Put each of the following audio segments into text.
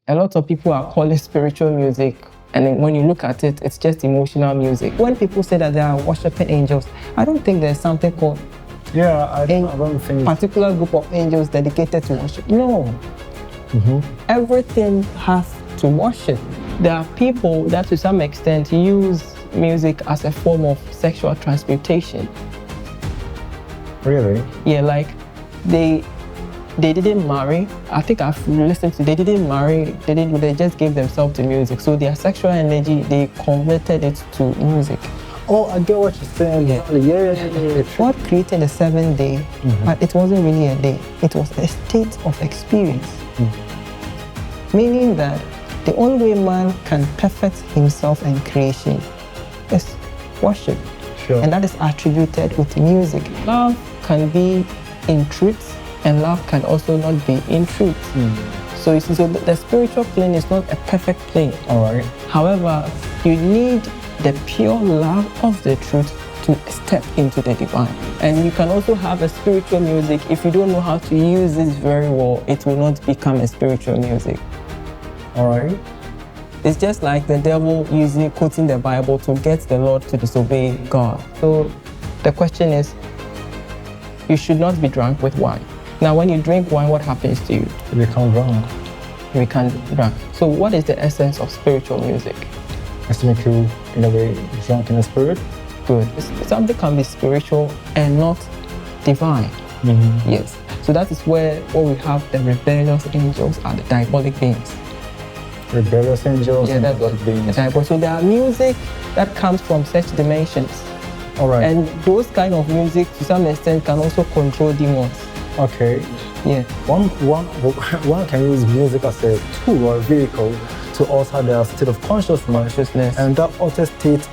a lot of people are calling spiritual music, and then when you look at it, it's just emotional music. When people say that they are worshiping angels, I don't think there's something called I don't think particular group of angels dedicated to worship. No. Everything has to worship. There are people that to some extent use music as a form of sexual transmutation. Really? Yeah, like they didn't marry. I think I've listened to, they didn't marry, they just gave themselves to music. So their sexual energy, they converted it to music. Oh, I get what you're saying. Yeah. God created the 7th day, but it wasn't really a day. It was a state of experience. Meaning that the only way man can perfect himself in creation is worship. Sure. And that is attributed with music. Love can be in truth, and love can also not be in truth. So you see, so the spiritual plane is not a perfect plane. All right. However, you need the pure love of the truth to step into the divine. And you can also have a spiritual music. If you don't know how to use this very well, it will not become a spiritual music. All right. It's just like the devil quoting the Bible to get the Lord to disobey God. So the question is, you should not be drunk with wine. Now, when you drink wine, what happens to you? You become drunk. You become drunk. So what is the essence of spiritual music? It's to make you, in a way, drunk in the spirit. Good. Something can be spiritual and not divine. Yes. So that is where we have the rebellious angels and the diabolic beings. Rebellious angels and diabolic beings. So there are music that comes from such dimensions. All right. And those kind of music, to some extent, can also control demons. Okay. Yeah. One can use music as a tool or a vehicle to alter their state of consciousness. And that altered state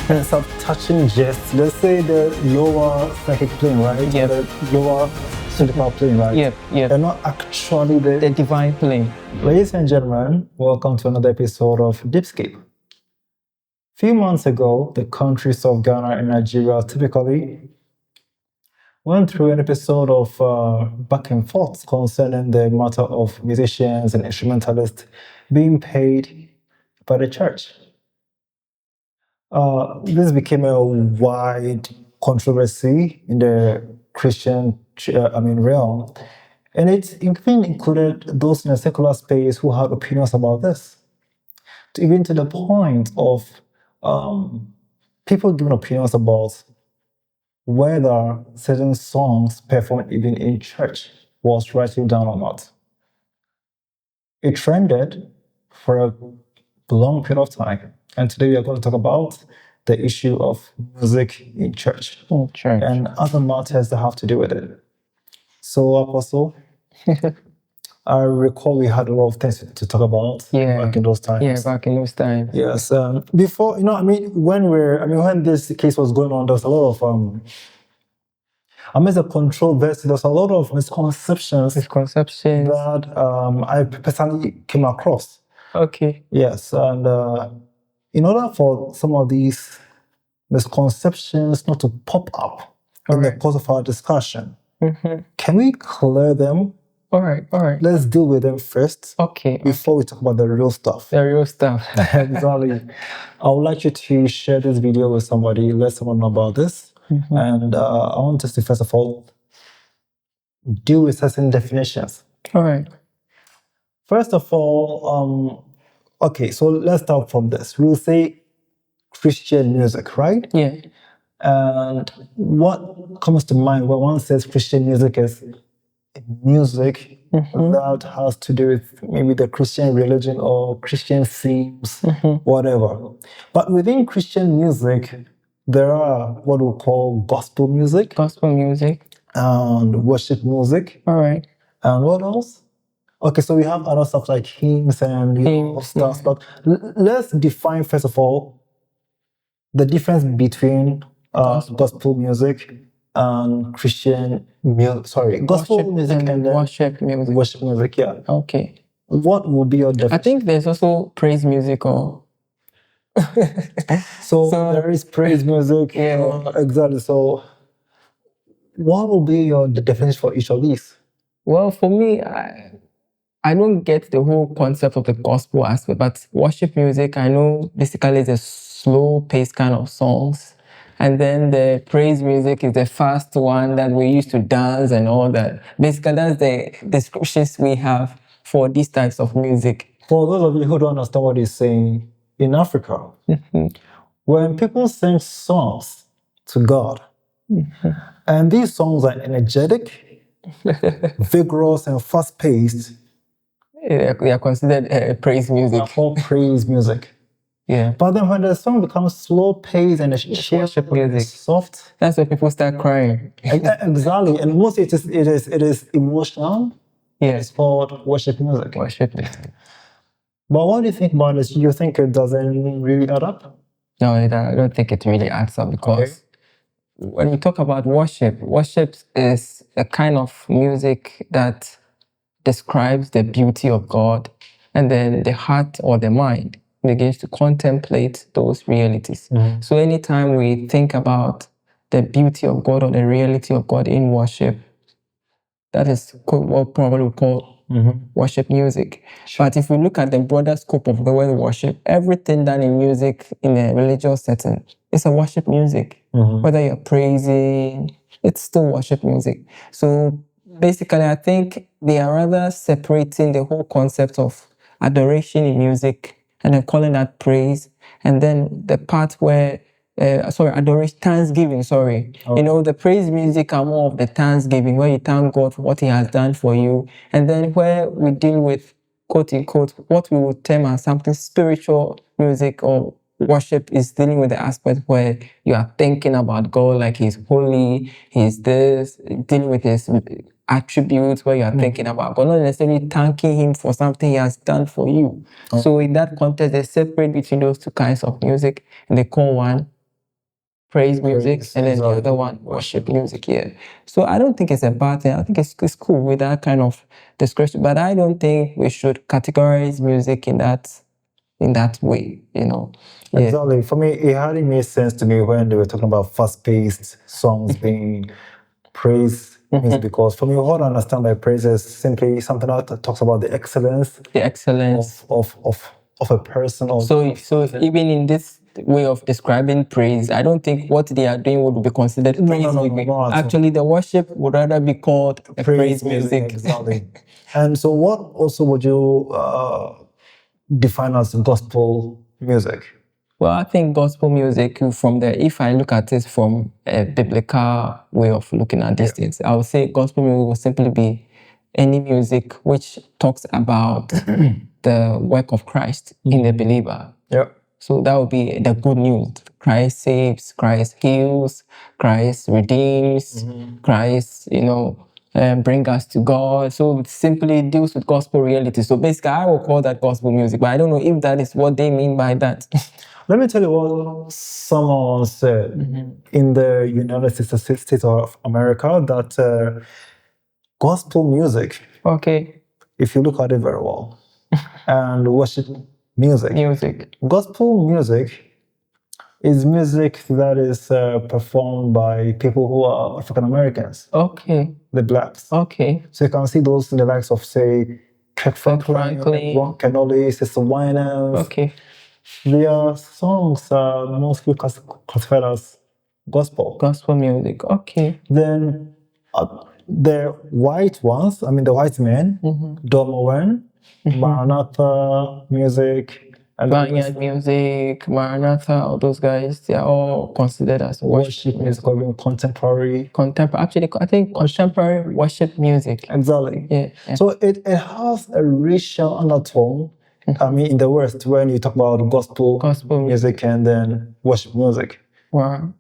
ends up touching just, let's say, the lower psychic plane, right? Yep. The lower physical plane, right? Yep. They're not actually the divine plane. Ladies and gentlemen, welcome to another episode of Deepscape. A few months ago, the countries of Ghana and Nigeria typically went through an episode of back and forth concerning the matter of musicians and instrumentalists being paid by the church. This became a wide controversy in the Christian realm, and it even included those in the secular space who had opinions about this, even to the point of people giving opinions about whether certain songs performed even in church was rightly done or not. It trended for a long period of time, and today we are going to talk about the issue of music in church and other matters that have to do with it. So, Apostle, I recall we had a lot of things to talk about back in those times. Yeah, back in those times. Yes. Before, when this case was going on, there was a lot of amidst the controversy, there's a lot of misconceptions that I personally came across. Okay. Yes, and in order for some of these misconceptions not to pop up in the course of our discussion, can we clear them? All right. Let's deal with them first. Okay. Before we talk about the real stuff. Exactly. I would like you to share this video with somebody, let someone know about this. And I want us to, first of all, deal with certain definitions. All right. First of all, okay, so let's start from this. We'll say Christian music, right? Yeah. And what comes to mind when one says Christian music is music that has to do with maybe the Christian religion or Christian themes, whatever. But within Christian music, there are what we call gospel music. And worship music. All right. And what else? Okay, so we have other stuff like hymns and stuff. But let's define, first of all, the difference between gospel music and Christian music. Gospel music and worship music. Worship music, yeah. Okay. What will be your definition? I think there's also praise music or... so there is praise music. Yeah. Exactly. So what will be your definition for each of these? Well, for me, I don't get the whole concept of the gospel aspect, but worship music, I know basically is a slow paced kind of songs. And then the praise music is the fast one that we used to dance and all that. Basically, that's the descriptions we have for these types of music. For those of you who don't understand what he's saying, in Africa, when people sing songs to God, and these songs are energetic, vigorous, and fast-paced, they are considered praise music. They are called praise music. Yeah. But then when the song becomes slow-paced and it's worship music, soft, that's when people start crying. Exactly, and mostly it is emotional. Yeah. It's called worship music. Worship music. But what do you think about this? You think it doesn't really add up? No, I don't think it really adds up because when we talk about worship, worship is a kind of music that describes the beauty of God, and then the heart or the mind begins to contemplate those realities. So anytime we think about the beauty of God or the reality of God in worship, that is what probably we call worship music. But if we look at the broader scope of the word worship, everything done in music in a religious setting is a worship music. Whether you're praising, it's still worship music. So basically, I think they are rather separating the whole concept of adoration in music and then calling that praise, and then the part where adoration, thanksgiving, you know, the praise music are more of the thanksgiving, where you thank God for what he has done for you, and then where we deal with, quote unquote, what we would term as something spiritual music or worship is dealing with the aspect where you are thinking about God, like he's holy, he's this, dealing with his attributes, where you are thinking about God, not necessarily thanking him for something he has done for you. So in that context, they separate between those two kinds of music, and they call one praise music, and then the other one worship music. Yeah. So I don't think it's a bad thing. I think it's cool with that kind of description, but I don't think we should categorize music in that way, you know. Yeah. Exactly. For me, it hardly made sense to me when they were talking about fast-paced songs being praise music, because for me, what I understand by praise is simply something that talks about the excellence of a person. Or so even in this way of describing praise, I don't think what they are doing would be considered praise music. Actually, the worship would rather be called a praise music. Exactly. And so what also would you define as gospel music? Well, I think gospel music, if I look at it from a biblical way of looking at these things, I would say gospel music will simply be any music which talks about the work of Christ in the believer. Yep. So that would be the good news. Christ saves, Christ heals, Christ redeems, Christ, bring us to God. So it simply deals with gospel reality. So basically, I will call that gospel music, but I don't know if that is what they mean by that. Let me tell you what someone said in the United States of America, that gospel music, if you look at it very well, and worship music. Gospel music is music that is performed by people who are African Americans. The blacks. So you can see those in the likes of, say, Kirk Franklin, Ron Kenoly, Sister Winans. Their songs are mostly classified as gospel. Gospel music. Then the white ones, I mean the white men, Don Moen, Maranatha music, and Vineyard music, Maranatha, all those guys, they are all considered as worship music or even contemporary. Actually, I think contemporary worship music. Exactly. Yeah. So it has a racial undertone. I mean, in the West, when you talk about gospel music and then worship music. Wow.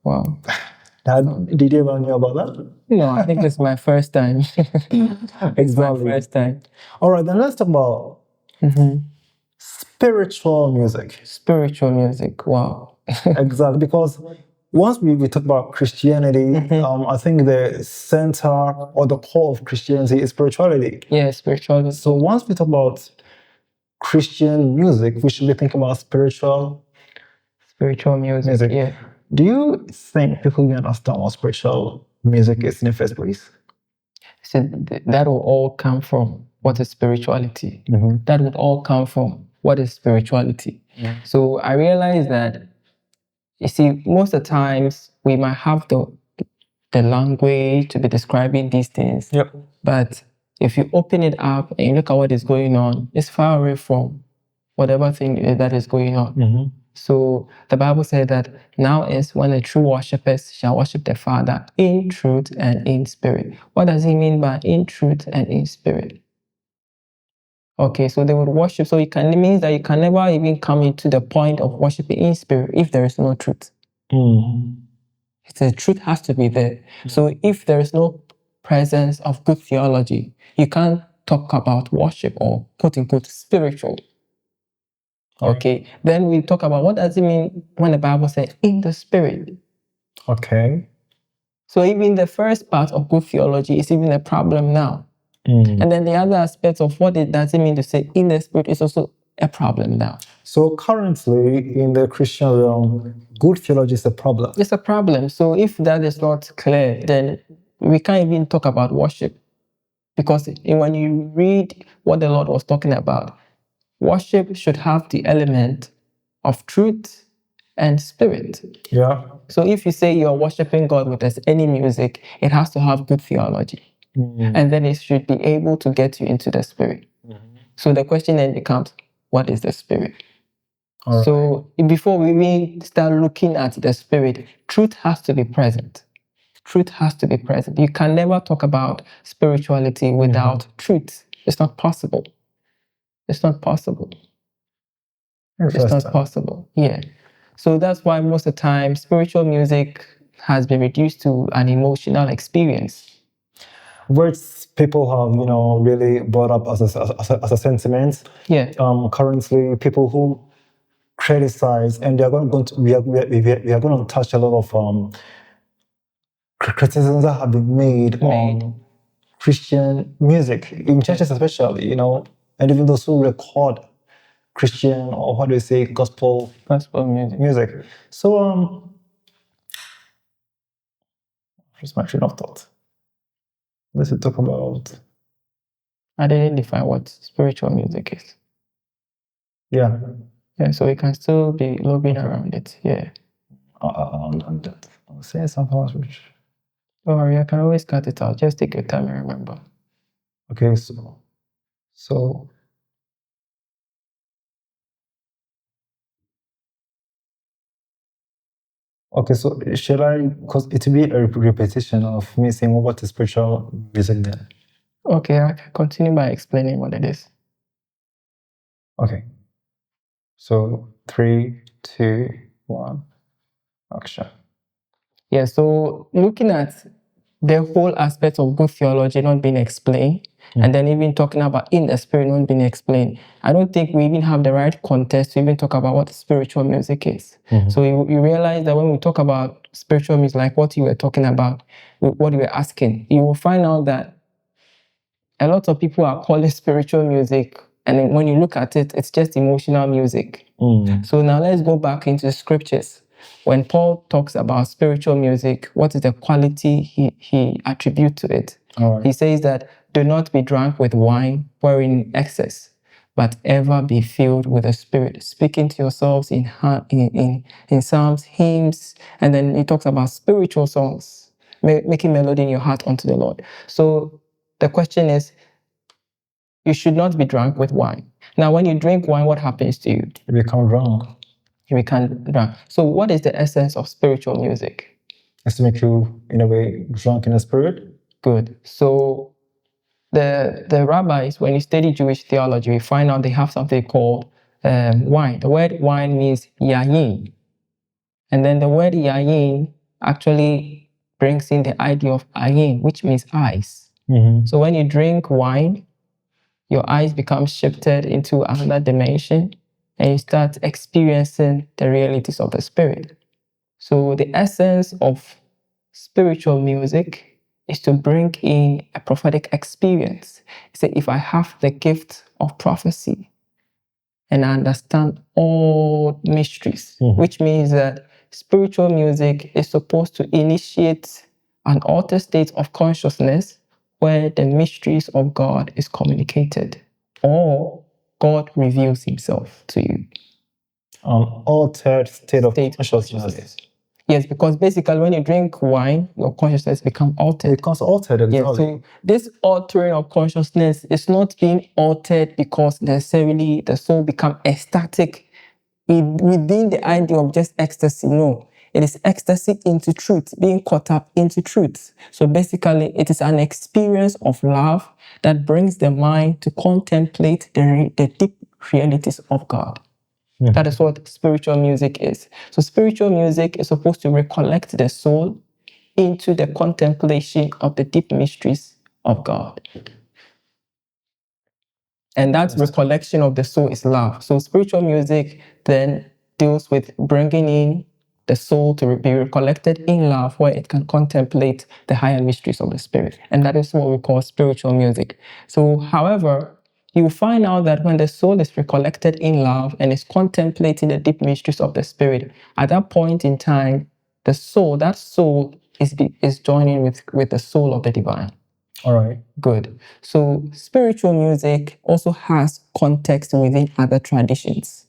Did you ever know about that? No, I think it's my first time. It's my first time. All right, then let's talk about spiritual music. Spiritual music, wow. Exactly, because once we talk about Christianity, I think the center or the core of Christianity is spirituality. Yeah, spirituality. So once we talk about Christian music, we should be thinking about spiritual music. Yeah. Do you think people will understand what spiritual music is in the first place? So that will all come from what is spirituality. That would all come from what is spirituality. So I realized that, you see, most of the times we might have the language to be describing these things, but if you open it up and you look at what is going on, it's far away from whatever thing that is going on. So the Bible said that now is when the true worshippers shall worship the Father in truth and in spirit. What does he mean by in truth and in spirit? Okay, so they would worship. So it means that you can never even come into the point of worshiping in spirit if there is no truth. The truth has to be there. So if there is no presence of good theology, you can't talk about worship or quote unquote spiritual. Okay, then we talk about what does it mean when the Bible says in the spirit. Okay. So even the first part of good theology is even a problem now. And then the other aspect of what it does it mean to say in the spirit is also a problem now. So currently in the Christian realm, good theology is a problem. It's a problem. So if that is not clear, then we can't even talk about worship. Because when you read what the Lord was talking about, worship should have the element of truth and spirit. So if you say you're worshiping God with any music, it has to have good theology. And then it should be able to get you into the spirit. So the question then becomes, what is the spirit? So before we even start looking at the spirit, truth has to be present. Truth has to be present. You can never talk about spirituality without truth. It's not possible. It's not possible. It's not possible. Yeah. So that's why most of the time spiritual music has been reduced to an emotional experience. Words people have, really brought up as a sentiment. Currently, people who criticize, and we are going to touch a lot of criticisms that have been made on Christian music in churches, especially, and even those who record Christian, or what do you say, gospel music. So here's my train of thought. Let's talk about. I didn't define what spiritual music is. Yeah, so we can still be lobbying around it. Yeah. I'm saying something else which. Don't worry, I can always cut it out. Just take your time and remember. Okay, so. Okay, so shall I, because it will be a repetition of me saying what is spiritual music then? Okay, I can continue by explaining what it is. Okay. So 3, 2, 1, action. Yeah, so looking at the whole aspect of good theology not being explained, and then even talking about in the spirit not being explained, I don't think we even have the right context to even talk about what spiritual music is. So you realize that when we talk about spiritual music, like what you were talking about, what you were asking, you will find out that a lot of people are calling spiritual music, and then when you look at it, it's just emotional music. So now let's go back into the scriptures. When Paul talks about spiritual music, what is the quality he attributes to it? He says that do not be drunk with wine, wherein excess, but ever be filled with the Spirit, speaking to yourselves in psalms, hymns, and then he talks about spiritual songs, making melody in your heart unto the Lord. So the question is, you should not be drunk with wine. Now, when you drink wine, what happens to you? You become drunk. You become drunk. So what is the essence of spiritual music? It's to make you, in a way, drunk in the spirit. Good. So the rabbis, when you study Jewish theology, we find out they have something called wine. The word wine means yayin. And then the word yayin actually brings in the idea of ayin, which means eyes. So when you drink wine, your eyes become shifted into another dimension and you start experiencing the realities of the spirit. So the essence of spiritual music is to bring in a prophetic experience. Say, if I have the gift of prophecy and I understand all mysteries, which means that spiritual music is supposed to initiate an altered state of consciousness where the mysteries of God is communicated, or God reveals himself to you. Altered state of consciousness. Yes, because basically when you drink wine, your consciousness becomes altered. It becomes altered, exactly. Yes, so this altering of consciousness is not being altered because necessarily the soul become ecstatic within the idea of just ecstasy. No, it is ecstasy into truth, being caught up into truth. So basically, it is an experience of love that brings the mind to contemplate the deep realities of God. Mm-hmm. That is what spiritual music is. So spiritual music is supposed to recollect the soul into the contemplation of the deep mysteries of God. And that recollection of the soul is love. So spiritual music then deals with bringing in the soul to be recollected in love, where it can contemplate the higher mysteries of the spirit. And that is what we call spiritual music. So, however, you find out that when the soul is recollected in love and is contemplating the deep mysteries of the spirit, at that point in time, that soul is joining with the soul of the divine. All right. Good. So spiritual music also has context within other traditions.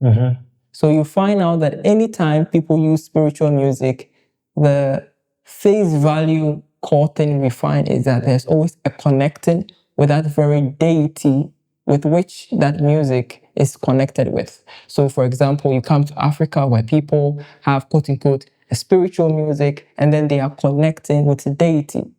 Mm-hmm. So you find out that anytime people use spiritual music, the face value core thing we find is that there's always a connecting with that very deity with which that music is connected with. So for example, you come to Africa where people have quote unquote a spiritual music and then they are connecting with the deity.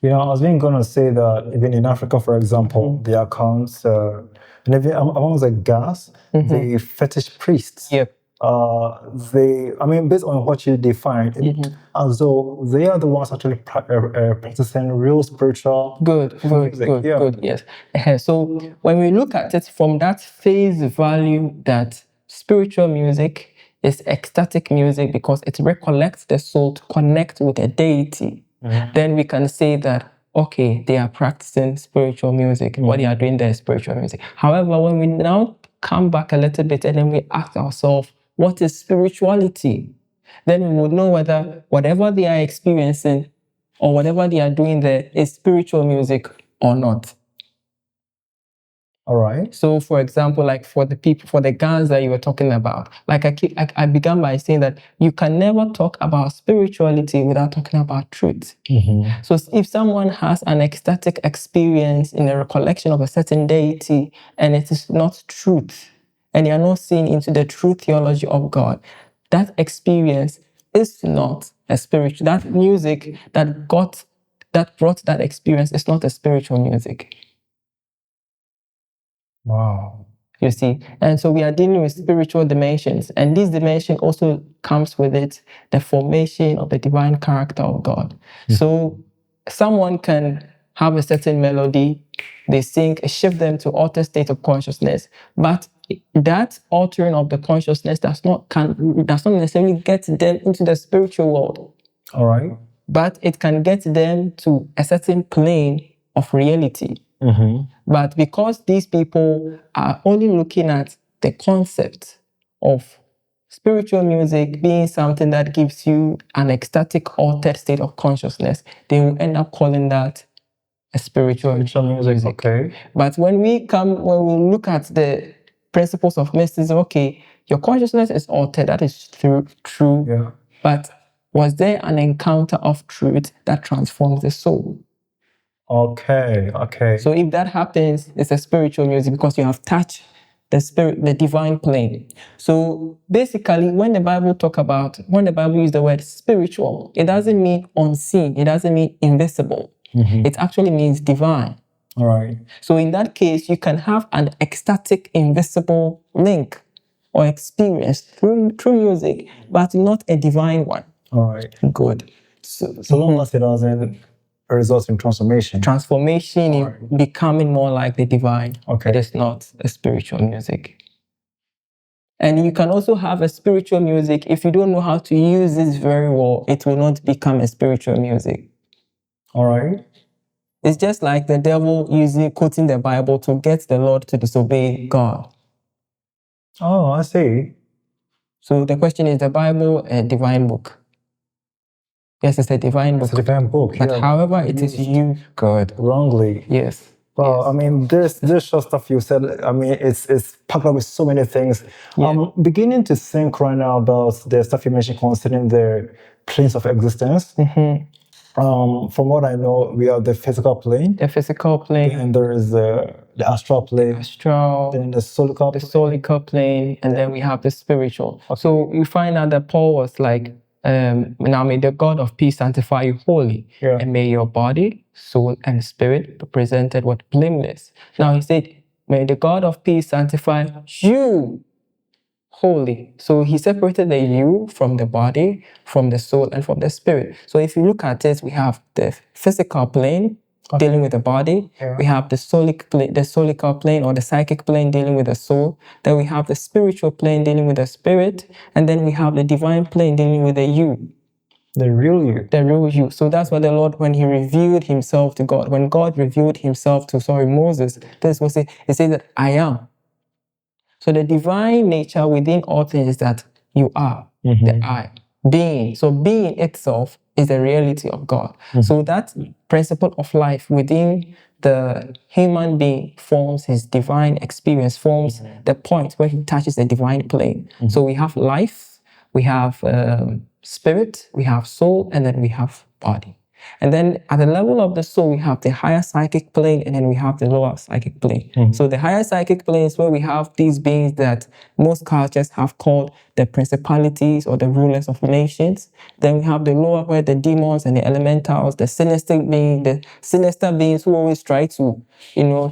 You know, I was going to say that even in Africa, for example, the accounts, and even among the gas, the fetish priests, yep. Based on what you define, as though they are the ones actually practicing real spiritual music. Good, yes. So when we look at it from that face value that spiritual music is ecstatic music because it recollects the soul to connect with a deity, then we can say that, okay, they are practicing spiritual music. What they are doing there is spiritual music. However, when we now come back a little bit and then we ask ourselves, what is spirituality? Then we would know whether whatever they are experiencing or whatever they are doing there is spiritual music or not. All right. So, for example, like for the guns that you were talking about, like I began by saying that you can never talk about spirituality without talking about truth. Mm-hmm. So, if someone has an ecstatic experience in a recollection of a certain deity and it is not truth, and they are not seeing into the true theology of God, that experience is not a spiritual. That music that brought that experience is not a spiritual music. Wow. You see, and so we are dealing with spiritual dimensions, and this dimension also comes with it the formation of the divine character of God. Mm-hmm. So someone can have a certain melody, they sing, shift them to altered state of consciousness, but that altering of the consciousness does not necessarily get them into the spiritual world. All right. But it can get them to a certain plane of reality. Mm-hmm. But because these people are only looking at the concept of spiritual music being something that gives you an ecstatic altered state of consciousness, they will end up calling that a spiritual music. Okay. But when we look at the principles of mysticism, okay, your consciousness is altered, that is true. Yeah. But was there an encounter of truth that transforms the soul? Okay. So if that happens, it's a spiritual music because you have touched the divine plane. So basically, when the Bible uses the word spiritual, it doesn't mean unseen, it doesn't mean invisible. Mm-hmm. It actually means divine. All right. So in that case, you can have an ecstatic, invisible link or experience through music, but not a divine one. All right. Good. So long as it doesn't result in transformation. Transformation in becoming more like the divine. Okay. It is not a spiritual music. And you can also have a spiritual music. If you don't know how to use this very well, it will not become a spiritual music. All right. It's just like the devil quoting the Bible to get the Lord to disobey God. Oh, I see. So the question is the Bible a divine book? Yes, it's a divine book. It's a divine book. But however it is used, God, wrongly. Yes. Well, yes. I mean, this short stuff you said, I mean, it's packed up with so many things. Yeah. I'm beginning to think right now about the stuff you mentioned concerning the planes of existence. From what I know, we have the physical plane, The physical plane, and there is the astral plane, then the solical plane, and then we have the spiritual. So we find out that Paul was like, now may the God of peace sanctify you wholly, and may your body, soul, and spirit be presented with blameless. Now he said, may the God of peace sanctify you wholly. So he separated the you from the body, from the soul, and from the spirit. So if you look at it, we have the physical plane dealing with the body. We have the solical plane or the psychic plane dealing with the soul. Then we have the spiritual plane dealing with the spirit, and then we have the divine plane dealing with the you. The real you. The real you. So that's what the Lord, when he revealed himself to God, when God revealed himself to Moses, this was it. He said that I am. So the divine nature within all things is that you are the I, being. So being itself is the reality of God. So that principle of life within the human being forms his divine experience, forms the point where he touches the divine plane. So we have life, we have spirit, we have soul, and then we have body. And then at the level of the soul, we have the higher psychic plane, and then we have the lower psychic plane. So the higher psychic plane is where we have these beings that most cultures have called the principalities or the rulers of nations. Then we have the lower, where the demons and the elementals, the sinister beings who always try to,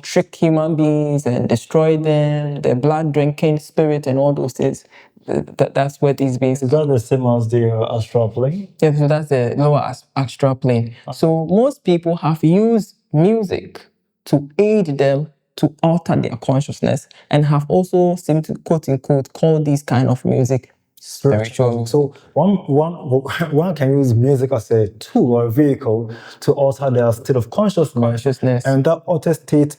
trick human beings and destroy them, the blood drinking spirit and all those things. That's where these beings. Is that the same as the astral plane? Yeah, so that's the lower astral plane. So most people have used music to aid them to alter their consciousness, and have also seemed to, quote unquote, call these kind of music spiritual. So one can use music as a tool or a vehicle to alter their state of consciousness. And that altered state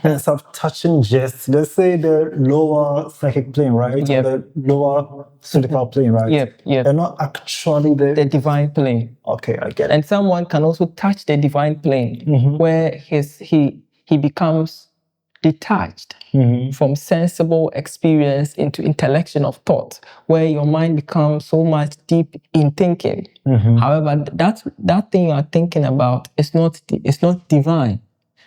ends up touching just, let's say, the lower psychic plane, right? Yep. Or the lower physical plane, right? Yep. And not actually the divine plane. Okay, I get it. And someone can also touch the divine plane, where he becomes detached from sensible experience into intellection of thought, where your mind becomes so much deep in thinking. However, that thing you are thinking about is not divine.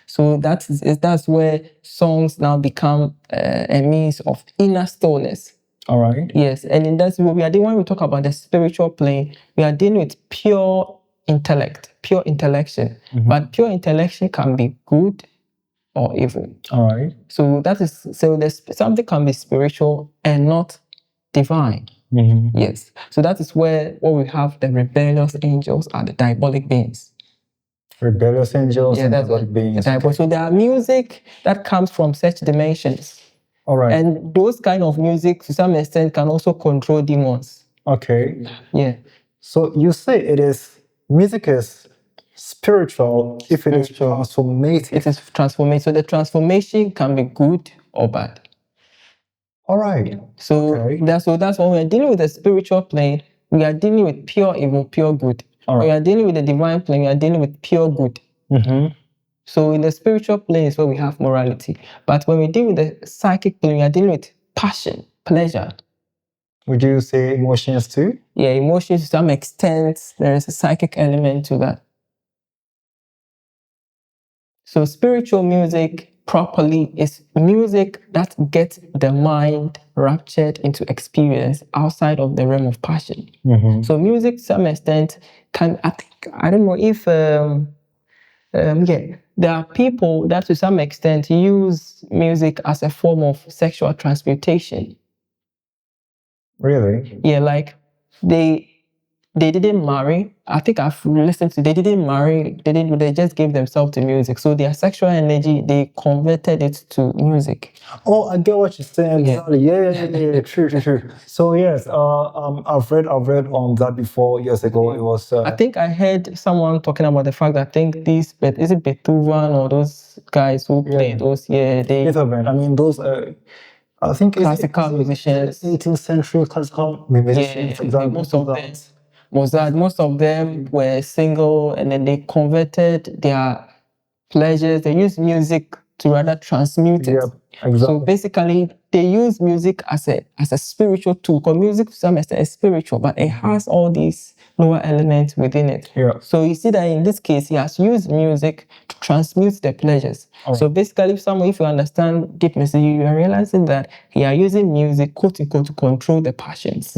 So that's where songs now become a means of inner stillness. All right. Yes, and in that when we talk about the spiritual plane, we are dealing with pure intellect, pure intellection. But pure intellection can be good or evil. All right. So there's something can be spiritual and not divine. Yes. So that is where we have the rebellious angels are the diabolic beings. Rebellious angels and diabolic beings. So there are music that comes from such dimensions. All right. And those kind of music, to some extent, can also control demons. Okay. Yeah. So you say music is spiritual if it is transformative. It is transformative. So the transformation can be good or bad. All right. So that's when we are dealing with the spiritual plane. We are dealing with pure evil, pure good. All right. We are dealing with the divine plane. We are dealing with pure good. So in the spiritual plane is where we have morality. But when we deal with the psychic plane, we are dealing with passion, pleasure. Would you say emotions too? Yeah, emotions to some extent. There is a psychic element to that. So spiritual music properly is music that gets the mind raptured into experience outside of the realm of passion. So music to some extent I don't know if there are people that to some extent use music as a form of sexual transmutation. Really? Yeah, like they didn't marry. I think I've listened to, they didn't marry, they just gave themselves to music. So their sexual energy, they converted it to music. Oh, I get what you're saying. Exactly. Yeah. True. So yes, I've read on that before years ago. It was. I think I heard someone talking about the fact that is it Beethoven or those guys who play those? Yeah, Beethoven. I mean those. I think classical musicians, 18th century classical musicians. Yeah, Mozart, most of them were single, and then they converted their pleasures. They used music to rather transmute it. Yep, exactly. So basically, they use music as a spiritual tool. Because music, to some extent, is spiritual, but it has all these lower elements within it. Yeah. So you see that in this case, he has used music to transmute the pleasures. Oh. So basically, if you understand deep music, you are realizing that he are using music, quote unquote, to control the passions.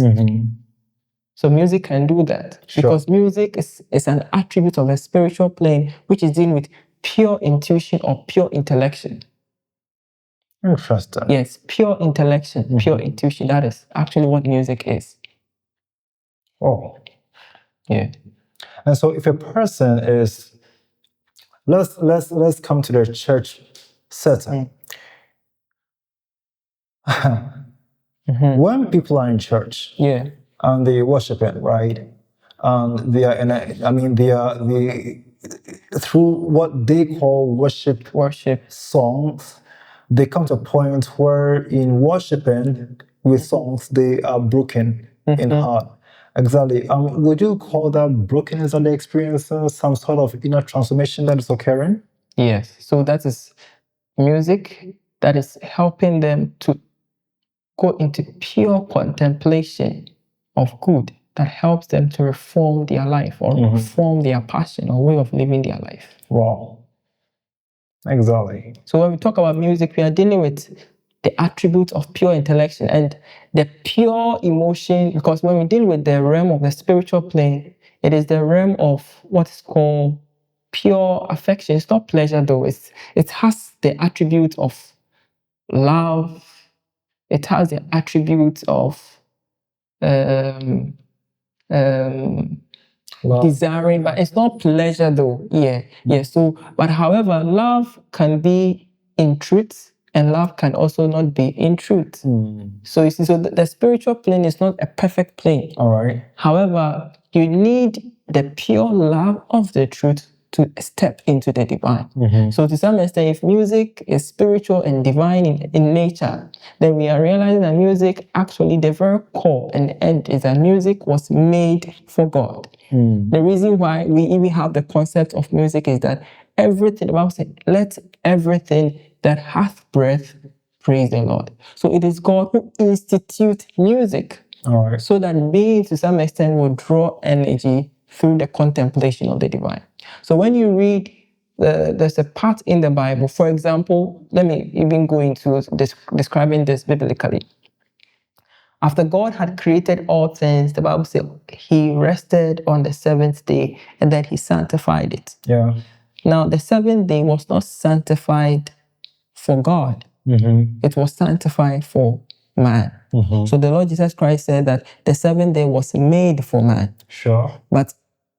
So music can do that. Sure. Because music is an attribute of a spiritual plane, which is dealing with pure intuition or pure intellection. Interesting. Yes, pure intellection, pure intuition. That is actually what music is. Oh. Yeah. And so if a person is, let's come to the church setting. When people are in church, Yeah, and they worship it, right? And they are through what they call worship songs, they come to a point where in worshiping with songs, they are broken in heart. Exactly. Would you call that brokenness that they experience some sort of inner transformation that is occurring? yes. So that is music that is helping them to go into pure contemplation of good that helps them to reform their life or reform their passion or way of living their life. Wow. Exactly. So when we talk about music, we are dealing with the attributes of pure intellection and the pure emotion, because when we deal with the realm of the spiritual plane, it is the realm of what is called pure affection. It's not pleasure though. It has the attribute of love. It has the attributes of desiring, but it's not pleasure though. Yeah. So, but however, love can be in truth, and love can also not be in truth. So you see, so the spiritual plane is not a perfect plane. All right. However, you need the pure love of the truth to step into the divine. So to some extent, if music is spiritual and divine in nature, then we are realizing that music, actually the very core and end is that music was made for God. The reason why we even have the concept of music is that everything, the Bible says, let everything that hath breath praise the Lord. So it is God who institutes music. All right. So that being to some extent will draw energy through the contemplation of the divine. So when you read, there's a part in the Bible, for example, let me even go into describing this biblically. After God had created all things, the Bible says he rested on the seventh day and then he sanctified it. Yeah. Now, the seventh day was not sanctified for God. It was sanctified for man. So the Lord Jesus Christ said that the seventh day was made for man. Sure. But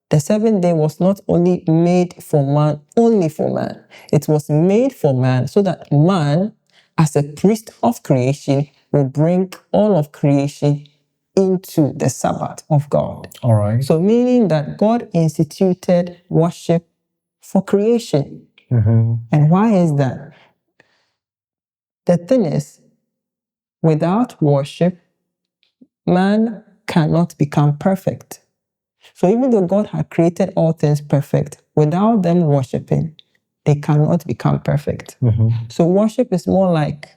the seventh day was not only made for man, only for man. It was made for man so that man, as a priest of creation, will bring all of creation into the Sabbath of God. All right. So meaning that God instituted worship for creation. And why is that? The thing is, without worship, man cannot become perfect. So even though God had created all things perfect, without them worshiping, they cannot become perfect. So worship is more like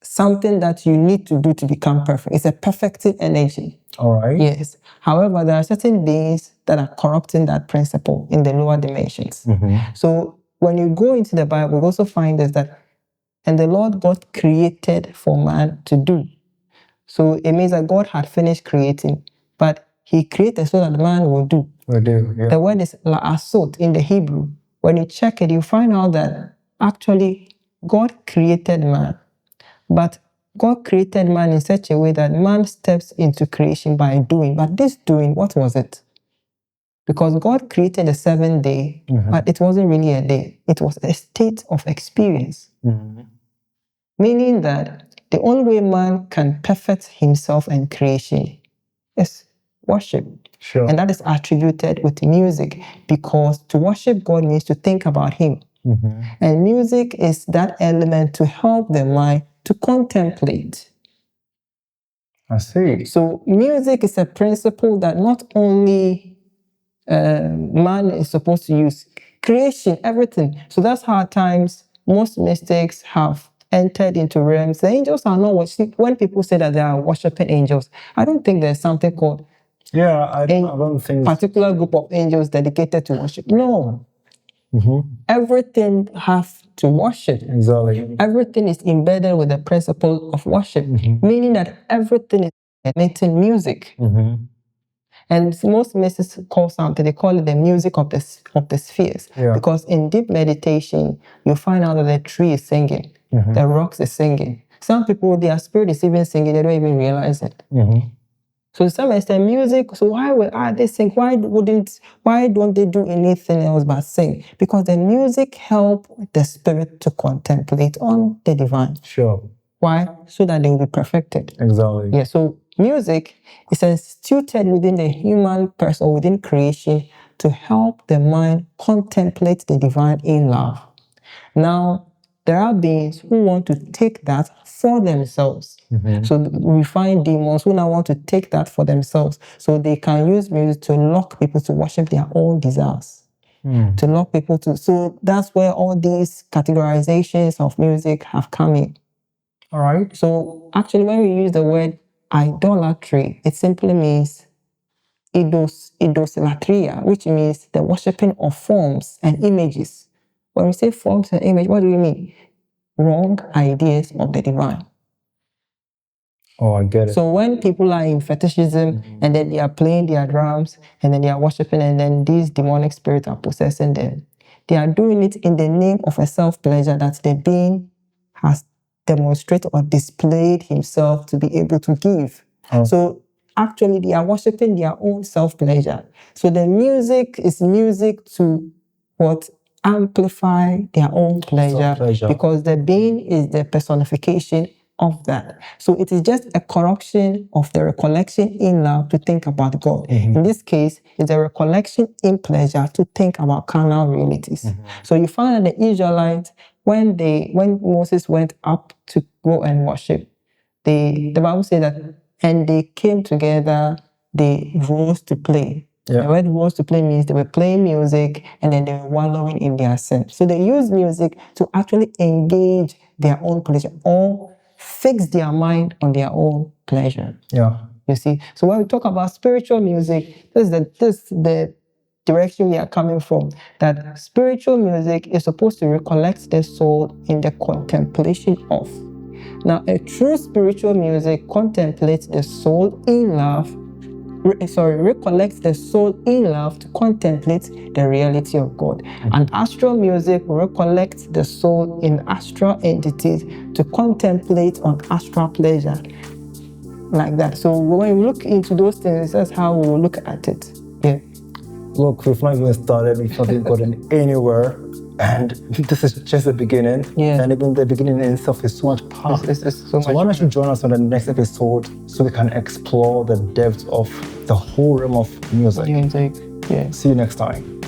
something that you need to do to become perfect. It's a perfecting energy. All right. Yes. However, there are certain beings that are corrupting that principle in the lower dimensions. So when you go into the Bible, you also find this that, and the Lord God created for man to do. So it means that God had finished creating, but he created so that man will do. We do, yeah. The word is la'asot in the Hebrew. When you check it, you find out that actually God created man, but God created man in such a way that man steps into creation by doing. But this doing, what was it? Because God created the seventh day, but it wasn't really a day. It was a state of experience. Meaning that the only way man can perfect himself and creation is worship. Sure. And that is attributed with music, because to worship God means to think about him. And music is that element to help the mind to contemplate. I see. So music is a principle that not only man is supposed to use, creation, everything. So that's how at times most mystics have entered into realms. The angels are not worshiping. When people say that they are worshiping angels, I don't think there's something called I don't think particular group of angels dedicated to worship. No. Everything has to worship. Exactly. Everything is embedded with the principle of worship, meaning that everything is emitting music. And most mystics call something, they call it the music of the spheres. Because in deep meditation, you find out that the tree is singing, the rocks is singing. Some people, their spirit is even singing, they don't even realize it. So to some extent, music, so why are they sing? Why don't they do anything else but sing? Because the music helps the spirit to contemplate on the divine. Sure. Why? So that they will be perfected. Exactly. Yeah, so music is instituted within the human person, within creation, to help the mind contemplate the divine in love. Now, there are beings who want to take that for themselves. So we find demons who now want to take that for themselves. So they can use music to lock people to worship their own desires. To lock people to. So that's where all these categorizations of music have come in. All right. So actually, when we use the word idolatry, it simply means idolatria, which means the worshipping of forms and images. When we say forms and image, what do we mean? Wrong ideas of the divine. Oh, I get it. So when people are in fetishism and then they are playing their drums and then they are worshiping and then these demonic spirits are possessing them, they are doing it in the name of a self-pleasure that the being has demonstrated or displayed himself to be able to give. So actually they are worshiping their own self-pleasure. So the music is music to what? Amplify their own pleasure, because the being is the personification of that. So it is just a corruption of the recollection in love to think about God. In this case, it's a recollection in pleasure to think about carnal realities. So you find that the Israelites, when Moses went up to go and worship, the Bible says that, and they came together, they rose to play. The word rose to play means they were playing music and then they were wallowing in their sin. So they use music to actually engage their own pleasure or fix their mind on their own pleasure. You see? So when we talk about spiritual music, this is the direction we are coming from. That spiritual music is supposed to recollect the soul in the contemplation of. Now, a true spiritual music contemplates the soul in love, recollects the soul in love to contemplate the reality of God. And astral music recollects the soul in astral entities to contemplate on astral pleasure. Like that. So when we look into those things, that's how we will look at it. Yeah. Look, we've not even started, we've not even gotten anywhere. And this is just the beginning. And even the beginning in itself is so much power. So why don't you join us on the next episode so we can explore the depths of the whole realm of music. Yeah. See you next time.